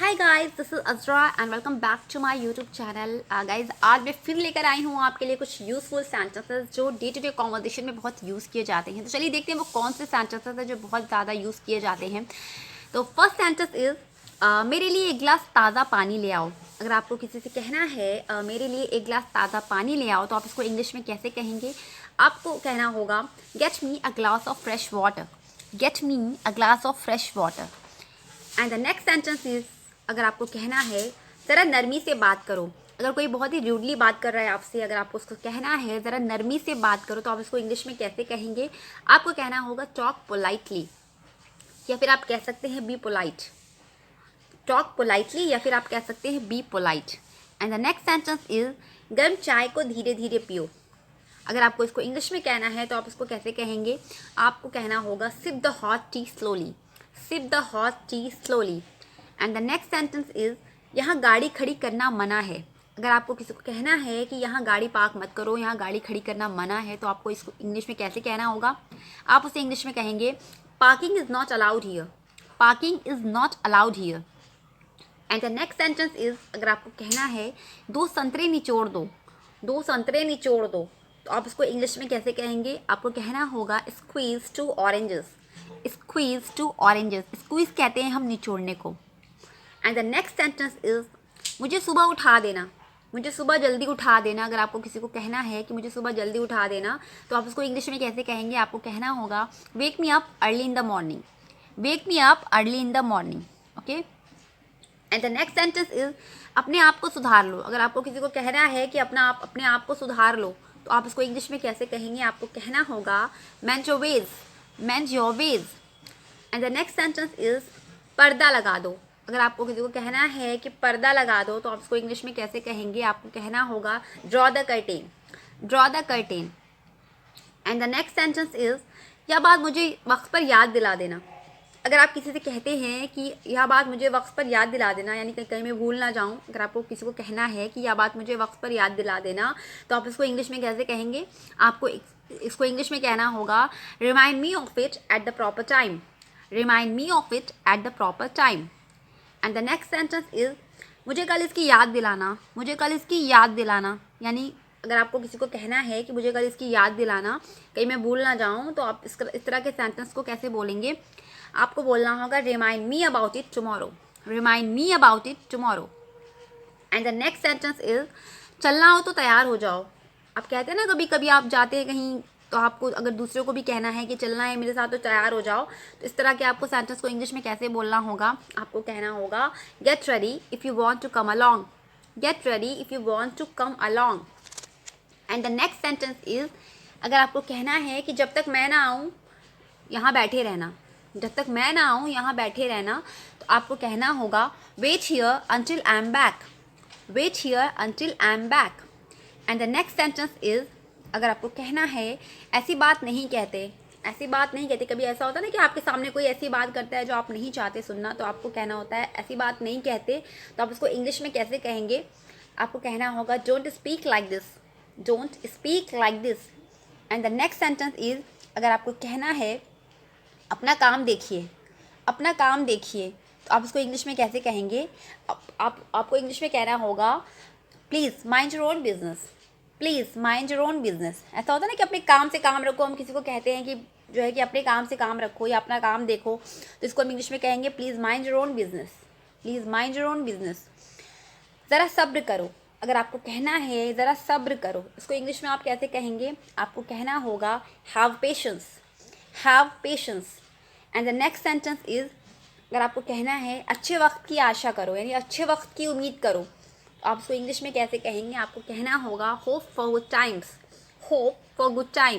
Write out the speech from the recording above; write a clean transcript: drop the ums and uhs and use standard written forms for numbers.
Hi guys, this is Azra and welcome back to my YouTube channel. Guys, आज मैं फिर लेकर आई हूँ आपके लिए कुछ यूज़फुल सेंटेंसेस जो डे टू डे कॉन्वर्सेशन में बहुत यूज़ किए जाते हैं। तो चलिए देखते हैं वो कौन से सेंटेंसेस हैं जो बहुत ज़्यादा यूज़ किए जाते हैं। तो फर्स्ट सेंटेंस इज़ मेरे लिए एक गिलास ताज़ा पानी ले आओ। अगर आपको किसी से कहना है मेरे लिए एक गिलास ताज़ा पानी ले आओ, तो आप इसको इंग्लिश में कैसे कहेंगे? आपको कहना होगा get me a glass of fresh water. Get me a glass of fresh water. And the next sentence is, अगर आपको कहना है ज़रा नरमी से बात करो। अगर कोई बहुत ही रूडली बात कर रहा है आपसे, अगर आपको उसको कहना है ज़रा नरमी से बात करो, तो आप इसको इंग्लिश में कैसे कहेंगे? आपको कहना होगा टॉक पोलाइटली, या फिर आप कह सकते हैं बी पोलाइट। टॉक पोलाइटली, या फिर आप कह सकते हैं be polite. And the next sentence is, गर्म चाय को धीरे धीरे पियो। अगर आपको इसको इंग्लिश में कहना है तो आप इसको कैसे कहेंगे? आपको कहना होगा sip the hot tea slowly. Sip the hot tea slowly. And the next sentence is, यहाँ गाड़ी खड़ी करना मना है। अगर आपको किसी को कहना है कि यहाँ गाड़ी पार्क मत करो, यहाँ गाड़ी खड़ी करना मना है, तो आपको इसको इंग्लिश में कैसे कहना होगा? आप उसे इंग्लिश में कहेंगे parking is not allowed here. Parking is not allowed here. And the next sentence is, अगर आपको कहना है दो संतरे निचोड़ दो, दो संतरे निचोड़ दो, तो आप इसको इंग्लिश में कैसे कहेंगे? आपको कहना होगा squeeze two oranges. Squeeze two oranges. Squeeze कहते हैं हम निचोड़ने को। And the next sentence is, मुझे सुबह उठा देना। मुझे सुबह जल्दी उठा देना। अगर आपको किसी को कहना है कि मुझे सुबह जल्दी उठा देना, तो आप उसको इंग्लिश में कैसे कहेंगे? आपको कहना होगा wake me up early in the morning. Wake me up early in the morning. Okay. And the next sentence is, अपने आप को सुधार लो। अगर आपको किसी को कहना है कि अपने आप को सुधार लो, तो आप इसको इंग्लिश में कैसे कहेंगे? आपको कहना होगा मेंड your ways. Mend your ways. And the next sentence is, पर्दा लगा दो। अगर आपको किसी को कहना है कि पर्दा लगा दो, तो आप इसको इंग्लिश में कैसे कहेंगे? आपको कहना होगा draw the curtain. Draw the curtain. And the next sentence is, यह बात मुझे वक्त पर याद दिला देना। अगर आप किसी से कहते हैं कि यह बात मुझे वक्त पर याद दिला देना, यानी कहीं कहीं मैं भूल ना जाऊं, अगर आपको किसी को कहना है कि यह बात मुझे वक्त पर याद दिला देना, तो आप इसको इंग्लिश में कैसे कहेंगे? आपको इसको इंग्लिश में कहना होगा remind me of it at the proper time. Remind me of it at the proper time. And the next sentence is, मुझे कल इसकी याद दिलाना। मुझे कल इसकी याद दिलाना, यानी अगर आपको किसी को कहना है कि मुझे कल इसकी याद दिलाना, कहीं मैं भूल ना जाऊं, तो आप इस तरह के सेंटेंस को कैसे बोलेंगे? आपको बोलना होगा remind me about it tomorrow. Remind me about it tomorrow. And the next sentence is, चलना हो तो तैयार हो जाओ। आप कहते हैं ना, कभी कभी आप जाते हैं कहीं, तो आपको अगर दूसरे को भी कहना है कि चलना है मेरे साथ तो तैयार हो जाओ, तो इस तरह के आपको सेंटेंस को इंग्लिश में कैसे बोलना होगा? आपको कहना होगा get ready if you want to come along. Get ready if you want to come along. And the next sentence is, अगर आपको कहना है कि जब तक मैं ना आऊँ यहाँ बैठे रहना। जब तक मैं ना आऊँ यहाँ बैठे रहना, तो आपको कहना होगा wait here until I am back. Wait here until I am back. And the next sentence is, अगर आपको कहना है ऐसी बात नहीं कहते। ऐसी बात नहीं कहते। कभी ऐसा होता है ना कि आपके सामने कोई ऐसी बात करता है जो आप नहीं चाहते सुनना, तो आपको कहना होता है ऐसी बात नहीं कहते, तो आप इसको इंग्लिश में कैसे कहेंगे? आपको कहना होगा don't speak like this. Don't speak like this. And the next sentence is, अगर आपको कहना है अपना काम देखिए। अपना काम देखिए, तो आप इसको इंग्लिश में कैसे कहेंगे? आपको इंग्लिश में कहना होगा please mind your own business. Please mind your own business. ऐसा होता है ना कि अपने काम से काम रखो। हम किसी को कहते हैं कि जो है कि अपने काम से काम रखो या अपना काम देखो, तो इसको हम इंग्लिश में कहेंगे please mind your own business. Please mind your own business. ज़रा सब्र करो। अगर आपको कहना है ज़रा सब्र करो, इसको इंग्लिश में आप कैसे कहेंगे? आपको कहना होगा have patience. Have patience. And the next sentence is, अगर आपको कहना है अच्छे वक्त की आशा करो, यानी अच्छे वक्त की उम्मीद करो, तो आप उसको इंग्लिश में कैसे कहेंगे? आपको कहना होगा hope for good times. Hope for good times.